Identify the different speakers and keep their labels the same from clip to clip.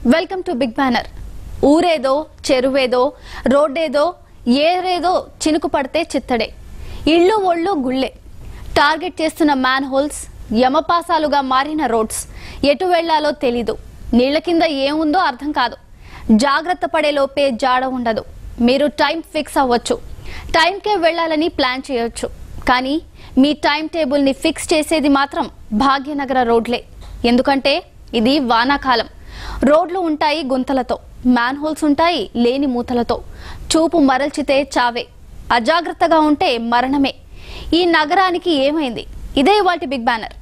Speaker 1: Welcome to big banner. ఊరేదో చెరువేదో రోడ్డేదో ఏరేదో చినుకు పడితే చిత్తడే, ఇళ్ళు ఒళ్ళు గుళ్ళే. టార్గెట్ చేస్తున్న మ్యాన్ హోల్స్, యమపాసాలుగా మారిన రోడ్స్. ఎటు వెళ్లాలో తెలీదు, నీళ్ల కింద ఏముందో అర్థం కాదు. జాగ్రత్త పడే లోపే జాడ ఉండదు. మీరు టైం ఫిక్స్ అవ్వచ్చు, టైంకే వెళ్లాలని ప్లాన్ చేయొచ్చు, కానీ మీ టైం టేబుల్ని ఫిక్స్ చేసేది మాత్రం భాగ్యనగర రోడ్లే. ఎందుకంటే ఇది వానాకాలం. రోడ్లు ఉంటాయి గుంతలతో, మ్యాన్ హోల్స్ ఉంటాయి లేని మూతలతో. చూపు మరల్చితే చావే, అజాగ్రత్తగా ఉంటే మరణమే. ఈ నగరానికి ఏమైంది? ఇదే ఇవాల్టి బిగ్ బ్యానర్.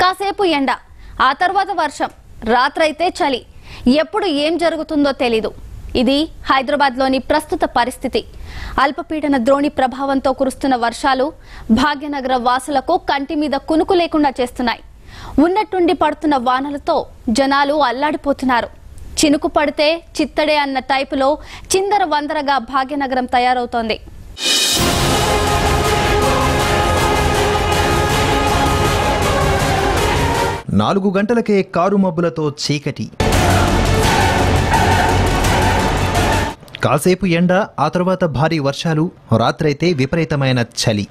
Speaker 1: కాసేపు ఎండ, ఆ తర్వాత వర్షం, రాత్రైతే చలి. ఎప్పుడు ఏం జరుగుతుందో తెలీదు. ఇది హైదరాబాద్లోని ప్రస్తుత పరిస్థితి. అల్పపీడన ద్రోణి ప్రభావంతో కురుస్తున్న వర్షాలు భాగ్యనగర వాసులకు కంటి మీద కునుకు లేకుండా చేస్తున్నాయి. ఉన్నట్టుండి పడుతున్న వానలతో జనాలు అల్లాడిపోతున్నారు. చినుకు పడితే చిత్తడే అన్న టైపులో చిందర వందరగా భాగ్యనగరం తయారవుతోంది.
Speaker 2: నాలుగు గంటలకే కారు మబ్బులతో చీకటి, కాసేపు ఎండ, ఆ తర్వాత భారీ వర్షాలు, రాత్రైతే విపరీతమైన చలి.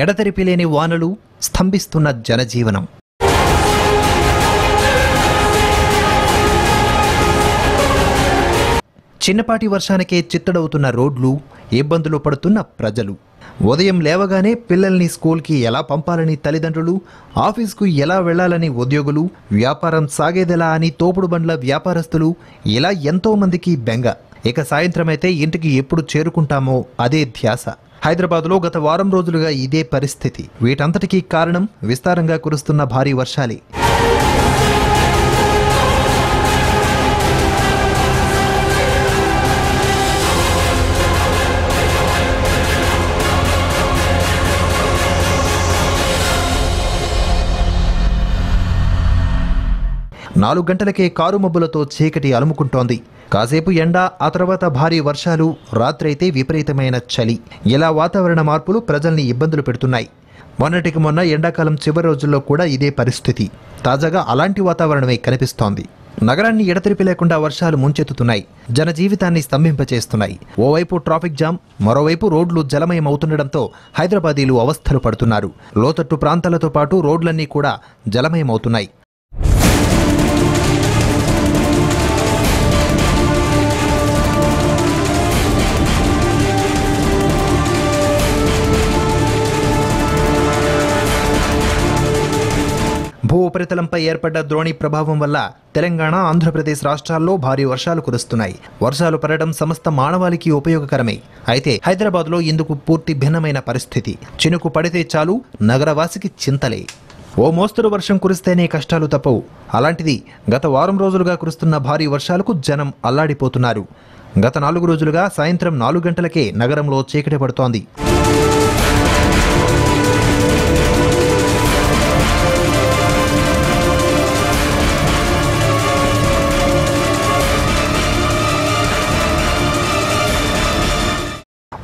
Speaker 2: ఎడతెరిపి లేని వానలు, స్తంభిస్తున్న జనజీవనం. చిన్నపాటి వర్షానికే చిత్తడవుతున్న రోడ్లు, ఇబ్బందులు పడుతున్న ప్రజలు. ఉదయం లేవగానే పిల్లల్ని స్కూల్కి ఎలా పంపాలని తల్లిదండ్రులు, ఆఫీస్కు ఎలా వెళ్లాలని ఉద్యోగులు, వ్యాపారం సాగేదెలా అని తోపుడు బండ్ల వ్యాపారస్తులు, ఇలా ఎంతో మందికి బెంగ. ఇక సాయంత్రమైతే ఇంటికి ఎప్పుడు చేరుకుంటామో అదే ధ్యాస. హైదరాబాద్లో గత వారం రోజులుగా ఇదే పరిస్థితి. వీటంతటికీ కారణం విస్తారంగా కురుస్తున్న భారీ వర్షాలే. నాలుగు గంటలకే కారు మబ్బులతో చీకటి అలుముకుంటోంది. కాసేపు ఎండ, ఆ తర్వాత భారీ వర్షాలు, రాత్రైతే విపరీతమైన చలి. ఇలా వాతావరణ మార్పులు ప్రజల్ని ఇబ్బందులు పెడుతున్నాయి. మొన్నటికి మొన్న ఎండాకాలం చివరి రోజుల్లో కూడా ఇదే పరిస్థితి. తాజాగా అలాంటి వాతావరణమే కనిపిస్తోంది. నగరాన్ని ఎడతెరిపి లేకుండా వర్షాలు ముంచెత్తుతున్నాయి, జనజీవితాన్ని స్తంభింపచేస్తున్నాయి. ఓవైపు ట్రాఫిక్ జామ్, మరోవైపు రోడ్లు జలమయం అవుతుండటంతో హైదరాబాదీలు అవస్థలు పడుతున్నారు. లోతట్టు ప్రాంతాలతో పాటు రోడ్లన్నీ కూడా జలమయం అవుతున్నాయి. భూ ఉపరితలంపై ఏర్పడ్డ ద్రోణి ప్రభావం వల్ల తెలంగాణ, ఆంధ్రప్రదేశ్ రాష్ట్రాల్లో భారీ వర్షాలు కురుస్తున్నాయి. వర్షాలు పడడం సమస్త మానవాళికి ఉపయోగకరమే. అయితే హైదరాబాద్లో ఇందుకు పూర్తి భిన్నమైన పరిస్థితి. చినుకు పడితే చాలు, నగరవాసికి చింతలే. ఓ మోస్తరు వర్షం కురిస్తేనే కష్టాలు తప్పవు. అలాంటిది గత వారం రోజులుగా కురుస్తున్న భారీ వర్షాలకు జనం అల్లాడిపోతున్నారు. గత 4 రోజులుగా సాయంత్రం 4 గంటలకే నగరంలో చీకటి పడుతోంది.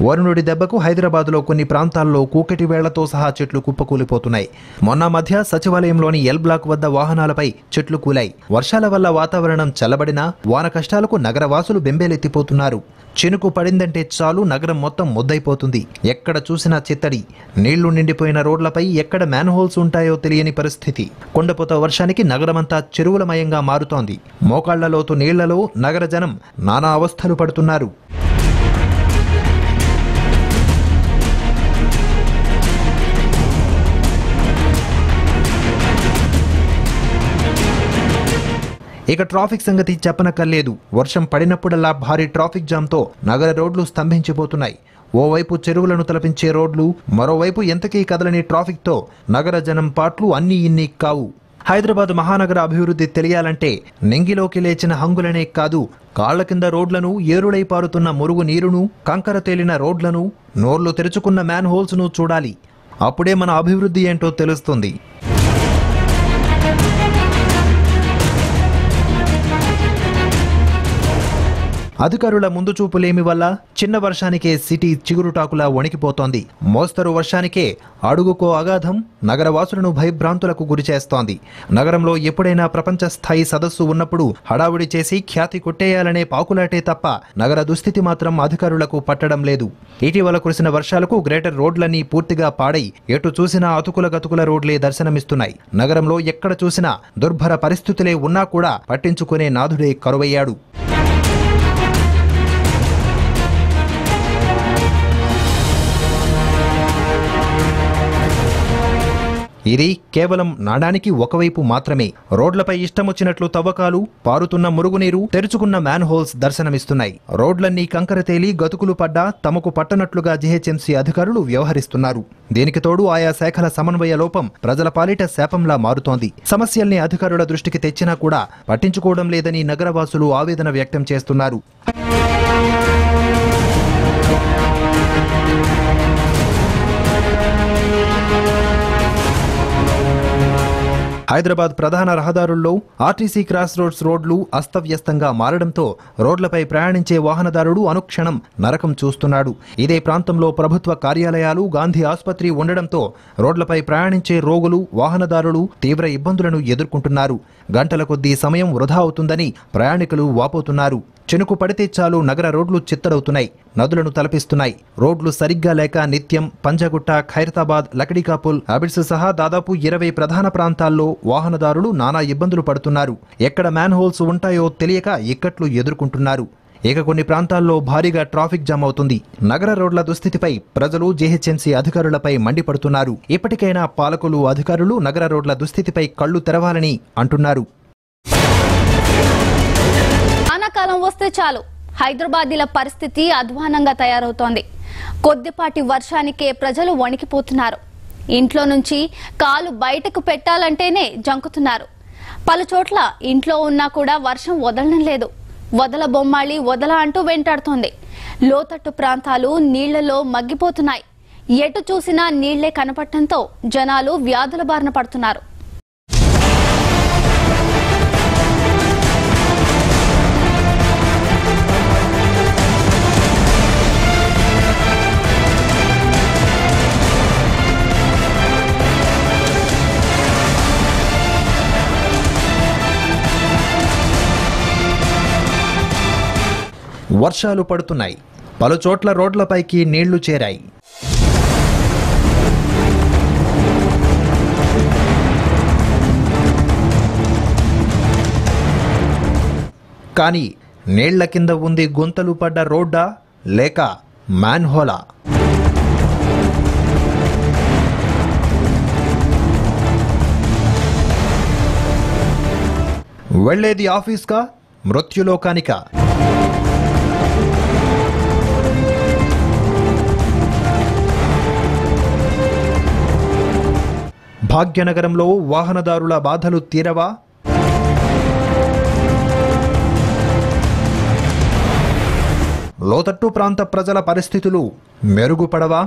Speaker 2: వరుణుడి దెబ్బకు హైదరాబాద్లో కొన్ని ప్రాంతాల్లో కూకటి వేళ్లతో సహా చెట్లు కుప్పకూలిపోతున్నాయి. మొన్న మధ్య సచివాలయంలోని ఎల్ బ్లాక్ వద్ద వాహనాలపై చెట్లు కూలాయి. వర్షాల వల్ల వాతావరణం చల్లబడినా వాన కష్టాలకు నగరవాసులు బెంబేలెత్తిపోతున్నారు. చినుకు పడిందంటే చాలు, నగరం మొత్తం ముద్దైపోతుంది. ఎక్కడ చూసినా చిత్తడి. నీళ్లు నిండిపోయిన రోడ్లపై ఎక్కడ మ్యాన్ హోల్స్ ఉంటాయో తెలియని పరిస్థితి. కొండపోత వర్షానికి నగరమంతా చెరువులమయంగా మారుతోంది. మోకాళ్లలోతు నీళ్లలో నగర జనం నానా అవస్థలు పడుతున్నారు. ఇక ట్రాఫిక్ సంగతి చెప్పనక్కర్లేదు. వర్షం పడినప్పుడల్లా భారీ ట్రాఫిక్ జామ్తో నగర రోడ్లు స్తంభించిపోతున్నాయి. ఓవైపు చెరువులను తలపించే రోడ్లు, మరోవైపు ఎంతకీ కదలని ట్రాఫిక్తో నగర జనం పాట్లు అన్నీ ఇన్ని కావు. హైదరాబాద్ మహానగర అభివృద్ధి తెలియాలంటే నింగిలోకి లేచిన హంగులనే కాదు, కాళ్ల కింద రోడ్లను, ఏరులై పారుతున్న మురుగు నీరును, కంకర తేలిన రోడ్లను, నోర్లు తెరుచుకున్న మ్యాన్ హోల్స్ను చూడాలి. అప్పుడే మన అభివృద్ధి ఏంటో తెలుస్తుంది. అధికారుల ముందు చూపులేమి వల్ల చిన్న వర్షానికే సిటీ చిగురుటాకులా వణికిపోతోంది. మోస్తరు వర్షానికే అడుగుకో అగాధం నగరవాసులను భయభ్రాంతులకు గురిచేస్తోంది. నగరంలో ఎప్పుడైనా ప్రపంచ స్థాయి సదస్సు ఉన్నప్పుడు హడావుడి చేసి ఖ్యాతి కొట్టేయాలనే పాకులాటే తప్ప నగర దుస్థితి మాత్రం అధికారులకు పట్టడం లేదు. ఇటీవల కురిసిన వర్షాలకు గ్రేటర్ రోడ్లన్నీ పూర్తిగా పాడై ఎటు చూసినా అతుకుల గతుకుల రోడ్లే దర్శనమిస్తున్నాయి. నగరంలో ఎక్కడ చూసినా దుర్భర పరిస్థితులే ఉన్నా కూడా పట్టించుకునే నాథుడే కరువయ్యాడు. ఇది కేవలం నాడానికి ఒకవైపు మాత్రమే. రోడ్లపై ఇష్టమొచ్చినట్లు తవ్వకాలు, పారుతున్న మురుగునీరు, తెరుచుకున్న మ్యాన్ హోల్స్ దర్శనమిస్తున్నాయి. రోడ్లన్నీ కంకర తేలి గతుకులు పడ్డా తమకు పట్టనట్లుగా జీహెచ్ఎంసీ అధికారులు వ్యవహరిస్తున్నారు. దీనికి తోడు ఆయా శాఖల సమన్వయ లోపం ప్రజల పాలిట శాపంలా మారుతోంది. సమస్యల్ని అధికారుల దృష్టికి తెచ్చినా కూడా పట్టించుకోవడం లేదని నగరవాసులు ఆవేదన వ్యక్తం చేస్తున్నారు. హైదరాబాద్ ప్రధాన రహదారుల్లో ఆర్టీసీ క్రాస్ రోడ్స్ రోడ్లు అస్తవ్యస్తంగా మారడంతో రోడ్లపై ప్రయాణించే వాహనదారుడు అనుక్షణం నరకం చూస్తున్నాడు. ఇదే ప్రాంతంలో ప్రభుత్వ కార్యాలయాలు, గాంధీ ఆసుపత్రి ఉండడంతో రోడ్లపై ప్రయాణించే రోగులు, వాహనదారులు తీవ్ర ఇబ్బందులను ఎదుర్కొంటున్నారు. గంటల కొద్దీ సమయం వృధా అవుతుందని ప్రయాణికులు వాపోతున్నారు. చినుకు పడితే చాలు నగర రోడ్లు చిత్తడవుతున్నాయి, నదులను తలపిస్తున్నాయి. రోడ్లు సరిగ్గా లేక నిత్యం పంజాగుట్ట, ఖైరతాబాద్, లకడీకాపుల్, అబిడ్స్ సహా దాదాపు 20 ప్రధాన ప్రాంతాల్లో వాహనదారులు నానా ఇబ్బందులు పడుతున్నారు. ఎక్కడ మ్యాన్ హోల్స్ ఉంటాయో తెలియక ఇక్కట్లు ఎదుర్కొంటున్నారు. ఇక కొన్ని ప్రాంతాల్లో భారీగా ట్రాఫిక్ జామ్ అవుతుంది. నగర రోడ్ల దుస్థితిపై ప్రజలు జీహెచ్ఎంసీ అధికారులపై మండిపడుతున్నారు. ఇప్పటికైనా పాలకులు, అధికారులు నగర రోడ్ల దుస్థితిపై కళ్లు తెరవాలని అంటున్నారు.
Speaker 1: వానాకాలం వస్తే చాలు హైదరాబాదీల పరిస్థితి అధ్వానంగా తయారవుతోంది. కొద్దిపాటి వర్షానికే ప్రజలు వణికిపోతున్నారు. ఇంట్లో నుంచి కాలు బయటకు పెట్టాలంటేనే జంకుతున్నారు. పలు చోట్ల ఇంట్లో ఉన్నా కూడా వర్షం వదలడం లేదు. వదల బొమ్మాళి వదల అంటూ వెంటాడుతోంది. లోతట్టు ప్రాంతాలు నీళ్లలో మగ్గిపోతున్నాయి. ఎటు చూసినా నీళ్లే కనపడటంతో జనాలు వ్యాధుల బారిన పడుతున్నారు.
Speaker 2: వర్షాలు పడుతున్నాయి. పలుచోట్ల రోడ్లపైకి నీళ్లు చేరాయి. కానీ నీళ్ల కింద ఉంది గుంతలు పడ్డ రోడ్డా లేక మ్యాన్హోలా? వెళ్లేది ఆఫీస్కా, మృత్యులోకానికా? భాగ్యనగరంలో వాహనదారుల బాధలు తీరవా? లోతట్టు ప్రాంత ప్రజల పరిస్థితులు మెరుగుపడవా?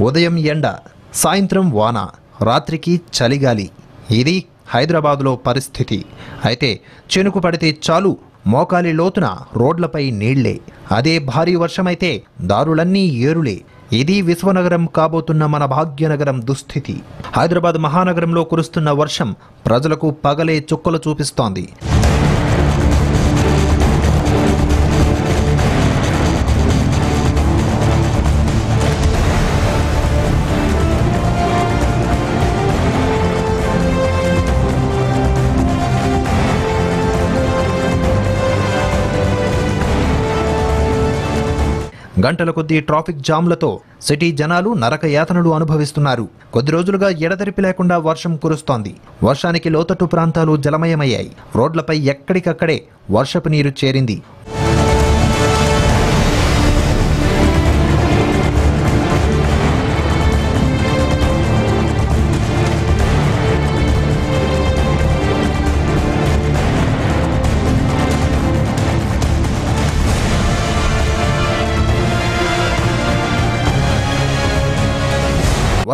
Speaker 2: ఉదయం ఎండ, సాయంత్రం వాన, రాత్రికి చలిగాలి. ఇది హైదరాబాదులో పరిస్థితి. అయితే చినుకు పడితే చాలు మోకాలి లోతున రోడ్లపై నీళ్లే. అదే భారీ వర్షమైతే దారులన్నీ ఏరులే. ఇది విశ్వనగరం కాబోతున్న మన భాగ్యనగరం దుస్థితి. హైదరాబాద్ మహానగరంలో కురుస్తున్న వర్షం ప్రజలకు పగలే చుక్కలు చూపిస్తోంది. గంటల కొద్దీ ట్రాఫిక్ జామ్లతో సిటీ జనాలు నరక యాతనలు అనుభవిస్తున్నారు. కొద్ది రోజులుగా ఎడతెరిపి లేకుండా వర్షం కురుస్తోంది. వర్షానికి లోతట్టు ప్రాంతాలు జలమయమయ్యాయి. రోడ్లపై ఎక్కడికక్కడే వర్షపు నీరు చేరింది.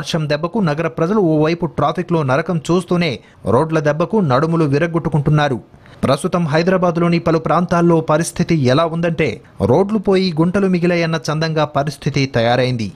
Speaker 2: వర్షం దెబ్బకు నగర ప్రజలు ఓవైపు ట్రాఫిక్లో నరకం చూస్తూనే రోడ్ల దెబ్బకు నడుములు విరగ్గొట్టుకుంటున్నారు. ప్రస్తుతం హైదరాబాద్లోని పలు ప్రాంతాల్లో పరిస్థితి ఎలా ఉందంటే రోడ్లు పోయి గుంటలు మిగిలాయన్న చందంగా పరిస్థితి తయారైంది.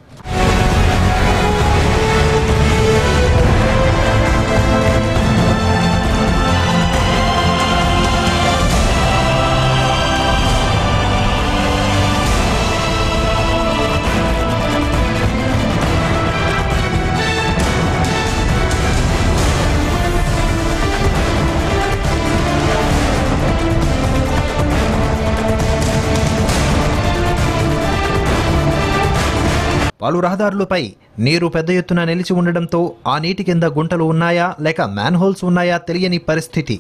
Speaker 2: పలు రహదారులపై నీరు పెద్ద ఎత్తున నిలిచి ఉండడంతో ఆ నీటి కింద గుంటలు ఉన్నాయా లేక మ్యాన్హోల్స్ ఉన్నాయా తెలియని పరిస్థితి.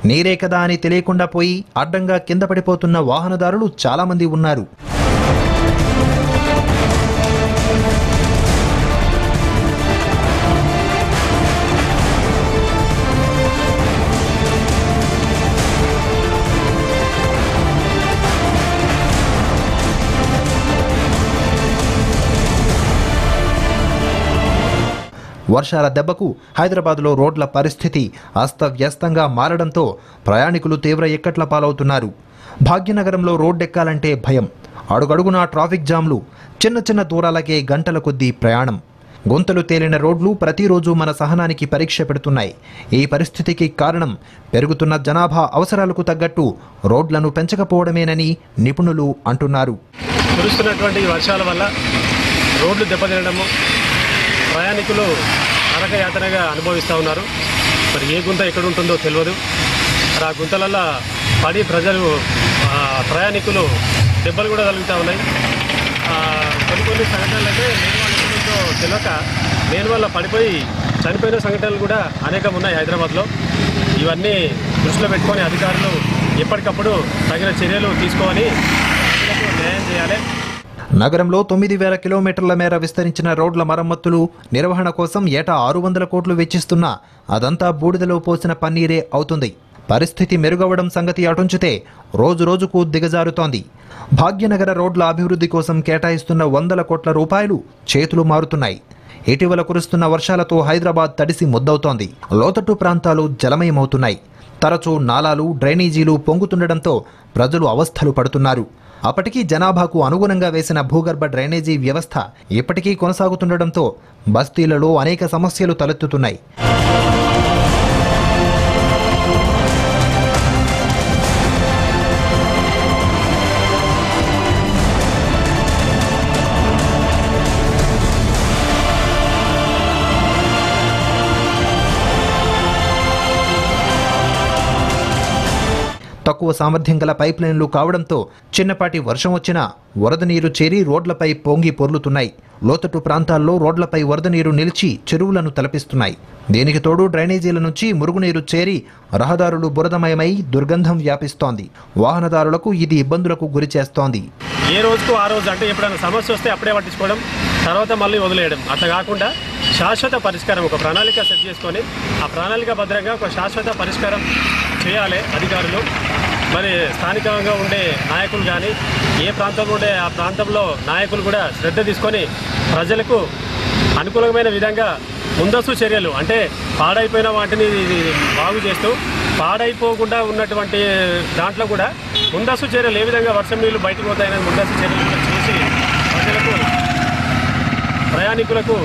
Speaker 2: నీరే కదా అని తెలియకుండా పోయి అడ్డంగా కింద పడిపోతున్న వాహనదారులు చాలామంది ఉన్నారు. వర్షాల దెబ్బకు హైదరాబాద్లో రోడ్ల పరిస్థితి అస్తవ్యస్తంగా మారడంతో ప్రయాణికులు తీవ్ర ఇక్కట్ల పాలవుతున్నారు. భాగ్యనగరంలో రోడ్డెక్కాలంటే భయం. అడుగడుగునా ట్రాఫిక్ జామ్లు, చిన్న చిన్న దూరాలకే గంటల కొద్దీ ప్రయాణం. గుంతలు తేలిన రోడ్లు ప్రతిరోజు మన సహనానికి పరీక్ష పెడుతున్నాయి. ఈ పరిస్థితికి కారణం పెరుగుతున్న జనాభా అవసరాలకు తగ్గట్టు రోడ్లను పెంచకపోవడమేనని నిపుణులు అంటున్నారు.
Speaker 3: కురుస్తున్నటువంటి వర్షాల వల్ల రోడ్లు దెబ్బతినడము, ప్రయాణికులు నరకయాతనగా అనుభవిస్తూ ఉన్నారు. మరి ఏ గుంత ఎక్కడ ఉంటుందో తెలియదు. మరి ఆ గుంతలల్లో పడి ప్రయాణికులు దెబ్బలు కూడా తగులుతూ ఉన్నాయి. కొన్ని సంఘటనలు అయితే తెలియక లేని వల్ల పడిపోయి చనిపోయిన సంఘటనలు కూడా అనేకం ఉన్నాయి హైదరాబాద్లో. ఇవన్నీ దృష్టిలో పెట్టుకొని అధికారులు ఎప్పటికప్పుడు తగిన చర్యలు తీసుకొని న్యాయం చేయాలి.
Speaker 2: నగరంలో 9,000 కిలోమీటర్ల మేర విస్తరించిన రోడ్ల మరమ్మతులు, నిర్వహణ కోసం ఏటా 600 కోట్లు వెచ్చిస్తున్నా అదంతా బూడిదలో పోసిన పన్నీరే అవుతుంది. పరిస్థితి మెరుగవడం సంగతి అటుంచితే రోజురోజుకు దిగజారుతోంది. భాగ్యనగర రోడ్ల అభివృద్ధి కోసం కేటాయిస్తున్న 100 కోట్ల రూపాయలు చేతులు మారుతున్నాయి. ఇటీవల కురుస్తున్న వర్షాలతో హైదరాబాద్ తడిసి ముద్దవుతోంది. లోతట్టు ప్రాంతాలు జలమయమవుతున్నాయి. తరచూ నాలాలు, డ్రైనేజీలు పొంగుతుండడంతో ప్రజలు అవస్థలు పడుతున్నారు. అప్పటికీ జనాభాకు అనుగుణంగా వేసిన భూగర్భ డ్రైనేజీ వ్యవస్థ ఇప్పటికీ కొనసాగుతుండడంతో బస్తీలలో అనేక సమస్యలు తలెత్తుతున్నాయి. తక్కువ సామర్థ్యం గల పైప్ లైన్లు కావడంతో చిన్నపాటి వర్షం వచ్చినా వరద నీరు చేరి రోడ్లపై పొంగి పొర్లుతున్నాయి. లోతట్టు ప్రాంతాల్లో రోడ్లపై వరద నీరు నిలిచి చెరువులను తలపిస్తున్నాయి. దీనికి తోడు డ్రైనేజీల నుంచి మురుగునీరు చేరి రహదారులు బురదమయమై దుర్గంధం వ్యాపిస్తోంది. వాహనదారులకు ఇది ఇబ్బందులకు గురి చేస్తోంది.
Speaker 3: ఏ రోజుకు ఆ రోజు అంటే ఎప్పుడైనా సమస్య వస్తే అప్పుడే పట్టించుకోవడం, తర్వాత మళ్ళీ వదిలేయడం. అట్లా కాకుండా శాశ్వత పరిష్కారం, ఒక ప్రణాళిక సెట్ చేసుకొని ఆ ప్రణాళిక భద్రంగా ఒక శాశ్వత పరిష్కారం చేయాలి అధికారులు. మరి స్థానికంగా ఉండే నాయకులు కానీ, ఏ ప్రాంతంలో ఉండే ఆ ప్రాంతంలో నాయకులు కూడా శ్రద్ధ తీసుకొని ప్రజలకు అనుకూలమైన విధంగా ముందస్తు చర్యలు, అంటే పాడైపోయిన వాటిని బాగు చేస్తూ పాడైపోకుండా ఉన్నటువంటి దాంట్లో కూడా ముందస్తు చర్యలు, ఏ విధంగా వర్షం నీళ్ళు బయటకు పోతాయని ముందస్తు చర్యలు కూడా చేసి ప్రజలకు, ప్రయాణికులకు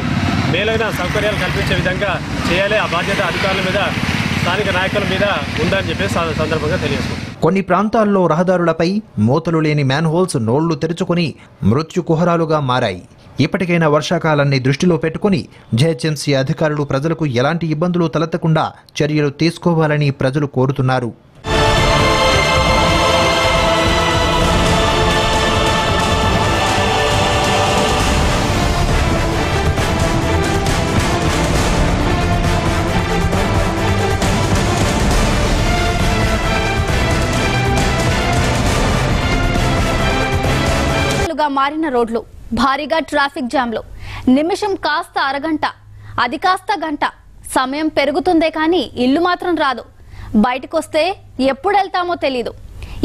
Speaker 3: మేలైన సౌకర్యాలు కల్పించే విధంగా చేయాలి. ఆ బాధ్యత అధికారుల మీద, స్థానిక నాయకుల మీద ఉందని చెప్పేసి సందర్భంగా తెలియజేస్తున్నాం.
Speaker 2: కొన్ని ప్రాంతాల్లో రహదారులపై మూతలు లేని మ్యాన్హోల్స్ నోళ్లు తెరుచుకుని మృత్యు కుహరాలుగా మారాయి. ఇప్పటికైనా వర్షాకాలాన్ని దృష్టిలో పెట్టుకుని జీహెచ్ఎంసీ అధికారులు ప్రజలకు ఎలాంటి ఇబ్బందులు తలెత్తకుండా చర్యలు తీసుకోవాలని ప్రజలు కోరుతున్నారు.
Speaker 1: మారిన రోడ్లు, భారీగా ట్రాఫిక్ జామ్లు, నిమిషం కాస్త అరగంట, అది కాస్త గంట, సమయం పెరుగుతుందే కానీ ఇల్లు మాత్రం రాదు. బయటకొస్తే ఎప్పుడు వెళ్తామో తెలీదు.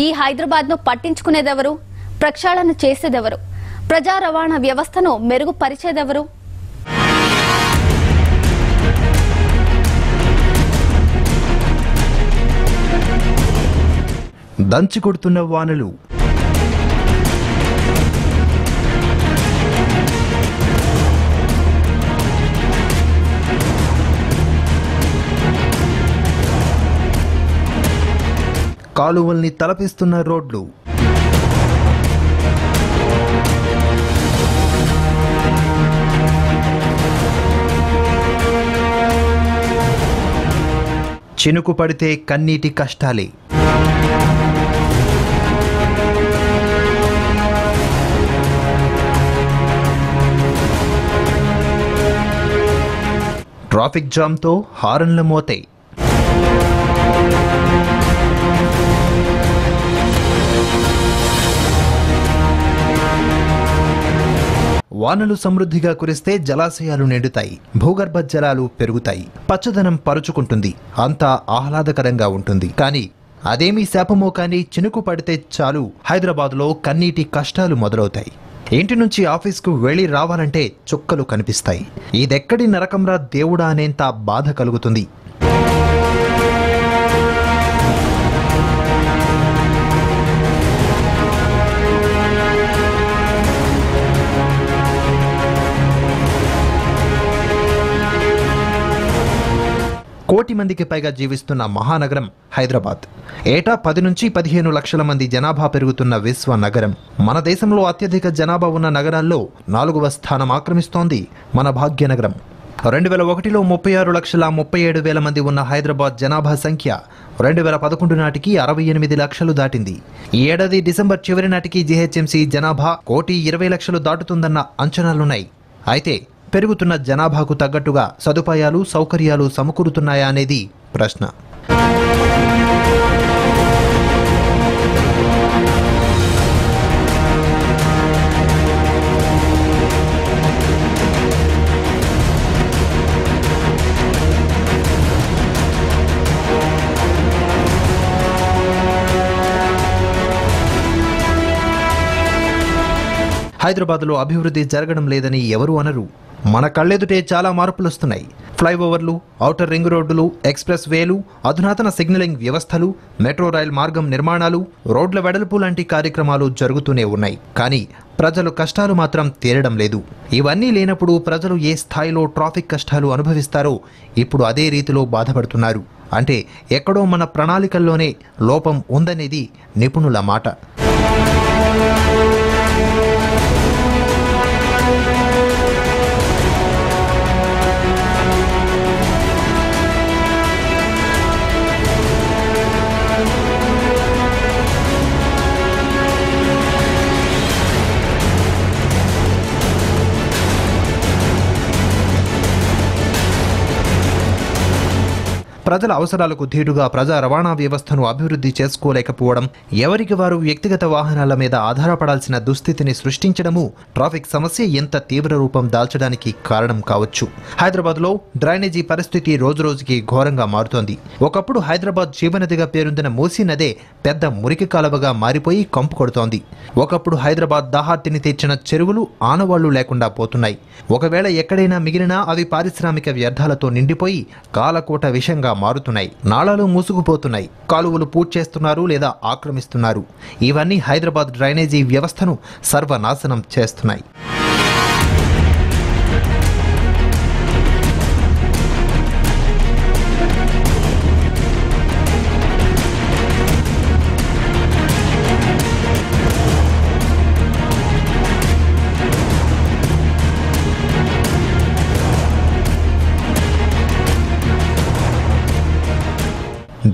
Speaker 1: ఈ హైదరాబాద్ను పట్టించుకునేదెవరు? ప్రక్షాళన చేసేదెవరు? ప్రజా రవాణా వ్యవస్థను మెరుగుపరిచేదెవరు?
Speaker 2: దంచి కొడుతున్న వానలు. కాలువల్ని తలపిస్తున్న రోడ్లు. చినుకు పడితే కన్నీటి కష్టాలే. ట్రాఫిక్ జామ్తో హారన్ల మోతే. వానలు సమృద్ధిగా కురిస్తే జలాశయాలు నిండుతాయి, భూగర్భ జలాలు పెరుగుతాయి, పచ్చదనం పరుచుకుంటుంది, అంతా ఆహ్లాదకరంగా ఉంటుంది. కానీ అదేమీ శాపమో కానీ చినుకు పడితే చాలు హైదరాబాద్లో కన్నీటి కష్టాలు మొదలవుతాయి. ఇంటి నుంచి ఆఫీస్కు వెళ్ళి రావాలంటే చుక్కలు కనిపిస్తాయి. ఇదెక్కడి నరకంరా దేవుడా అనేంత బాధ కలుగుతుంది. కోటి మందికి పైగా జీవిస్తున్న మహానగరం హైదరాబాద్. ఏటా 10 నుంచి 15 లక్షల మంది జనాభా పెరుగుతున్న విశ్వ నగరం. మన దేశంలో అత్యధిక జనాభా ఉన్న నగరాల్లో 4వ స్థానం ఆక్రమిస్తోంది మన భాగ్యనగరం. 2001లో 36,37,000 మంది ఉన్న హైదరాబాద్ జనాభా సంఖ్య 2011 నాటికి 68 లక్షలు దాటింది. ఈ ఏడాది డిసెంబర్ చివరి నాటికి జీహెచ్ఎంసీ జనాభా 1,20,00,000 దాటుతుందన్న అంచనాలున్నాయి. అయితే పెరుగుతున్న జనాభాకు తగ్గట్టుగా సదుపాయాలు సౌకర్యాలు సమకూరుతున్నాయా అనేది ప్రశ్న. హైదరాబాద్లో అభివృద్ధి జరగడం లేదని ఎవరు అనరు. మన కళ్ళెదుటే చాలా మార్పులు వస్తున్నాయి. ఫ్లైఓవర్లు, ఔటర్ రింగ్ రోడ్డులు, ఎక్స్ప్రెస్ వేలు, అధునాతన సిగ్నలింగ్ వ్యవస్థలు, మెట్రో రైల్ మార్గం నిర్మాణాలు, రోడ్ల వెడల్పు లాంటి కార్యక్రమాలు జరుగుతూనే ఉన్నాయి. కానీ ప్రజలు కష్టాలు మాత్రం తీరడం లేదు. ఇవన్నీ లేనప్పుడు ప్రజలు ఏ స్థాయిలో ట్రాఫిక్ కష్టాలు అనుభవిస్తారో ఇప్పుడు అదే రీతిలో బాధపడుతున్నారు. అంటే ఎక్కడో మన ప్రణాళికల్లోనే లోపం ఉందనేది నిపుణుల మాట. ప్రజల అవసరాలకు ధీటుగా ప్రజా రవాణా వ్యవస్థను అభివృద్ధి చేసుకోలేకపోవడం, ఎవరికి వారు వ్యక్తిగత వాహనాల మీద ఆధారపడాల్సిన దుస్థితిని సృష్టించడము ట్రాఫిక్ సమస్య ఎంత తీవ్ర రూపం దాల్చడానికి కారణం కావచ్చు. హైదరాబాద్లో డ్రైనేజీ పరిస్థితి రోజురోజుకి ఘోరంగా మారుతోంది. ఒకప్పుడు హైదరాబాద్ జీవనదిగా పేరొందిన మూసీ నదే పెద్ద మురికి కాలువగా మారిపోయి కంపు కొడుతోంది. ఒకప్పుడు హైదరాబాద్ దాహార్తిని తీర్చిన చెరువులు ఆనవాళ్లు లేకుండా పోతున్నాయి. ఒకవేళ ఎక్కడైనా మిగిలినా అవి పారిశ్రామిక వ్యర్థాలతో నిండిపోయి కాలకోట విషంగా మారుతున్నాయి. నాళాలు మూసుకుపోతున్నాయి. కాలువలు పూడ్చేస్తున్నారు లేదా ఆక్రమిస్తున్నారు. ఇవన్నీ హైదరాబాద్ డ్రైనేజీ వ్యవస్థను సర్వనాశనం చేస్తున్నాయి.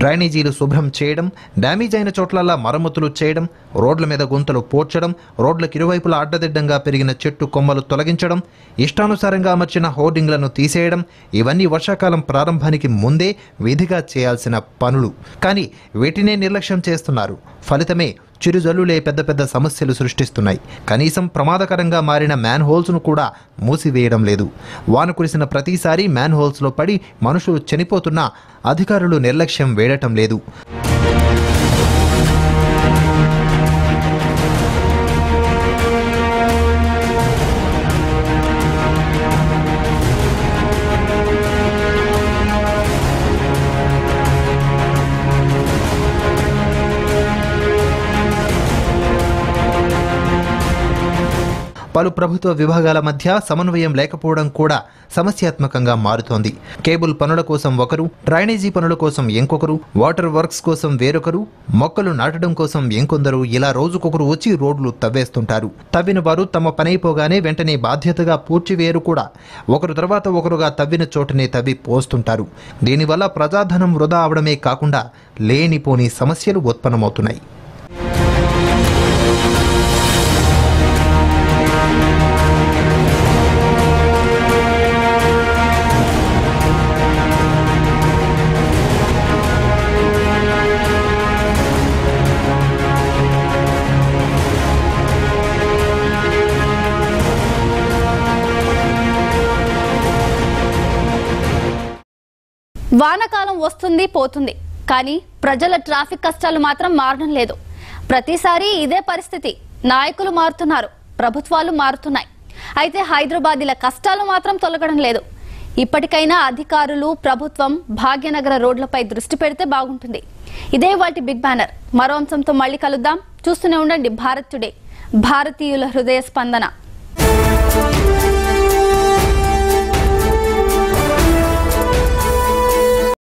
Speaker 2: డ్రైనేజీలు శుభ్రం చేయడం, డ్యామేజ్ అయిన చోట్లల్లా మరమ్మతులు చేయడం, రోడ్ల మీద గుంతలు పోడ్చడం, రోడ్లకు ఇరువైపులా అడ్డదిడ్డంగా పెరిగిన చెట్టు కొమ్మలు తొలగించడం, ఇష్టానుసారంగా అమర్చిన హోర్డింగ్లను తీసేయడం, ఇవన్నీ వర్షాకాలం ప్రారంభానికి ముందే విధిగా చేయాల్సిన పనులు. కానీ వీటినే నిర్లక్ష్యం చేస్తున్నారు. ఫలితమే చిరుజల్లులే పెద్ద పెద్ద సమస్యలు సృష్టిస్తున్నాయి. కనీసం ప్రమాదకరంగా మారిన మ్యాన్ హోల్స్ను కూడా మూసివేయడం లేదు. వాన కురిసిన ప్రతిసారి మ్యాన్ హోల్స్లో పడి మనుషులు చనిపోతున్నా అధికారులు నిర్లక్ష్యం వేయటం లేదు. పలు ప్రభుత్వ విభాగాల మధ్య సమన్వయం లేకపోవడం కూడా సమస్యాత్మకంగా మారుతోంది. కేబుల్ పనుల కోసం ఒకరు, డ్రైనేజీ పనుల కోసం ఇంకొకరు, వాటర్ వర్క్స్ కోసం వేరొకరు, మొక్కలు నాటడం కోసం ఇంకొందరు ఇలా రోజుకొకరు వచ్చి రోడ్లు తవ్వేస్తుంటారు. తవ్విన వారు తమ పనైపోగానే వెంటనే బాధ్యతగా పూడ్చివేయరు కూడా. ఒకరు తర్వాత ఒకరుగా తవ్విన చోటనే తవ్వి పోస్తుంటారు. దీనివల్ల ప్రజాధనం వృధా అవడమే కాకుండా లేనిపోని సమస్యలు ఉత్పన్నమవుతున్నాయి.
Speaker 1: వానకాలం వస్తుంది పోతుంది, కానీ ప్రజల ట్రాఫిక్ కష్టాలు మాత్రం మారడం లేదు. ప్రతిసారి ఇదే పరిస్థితి. నాయకులు మారుతున్నారు, ప్రభుత్వాలు మారుతున్నాయి. అయితే హైదరాబాదీల కష్టాలు మాత్రం తొలగడం లేదు. ఇప్పటికైనా అధికారులు, ప్రభుత్వం భాగ్యనగర రోడ్లపై దృష్టి పెడితే బాగుంటుంది. ఇదే వాటి బిగ్ బ్యానర్. మరో అంశంతో మళ్ళీ కలుద్దాం. చూస్తూనే ఉండండి భారత్ టుడే, భారతీయుల హృదయ స్పందన.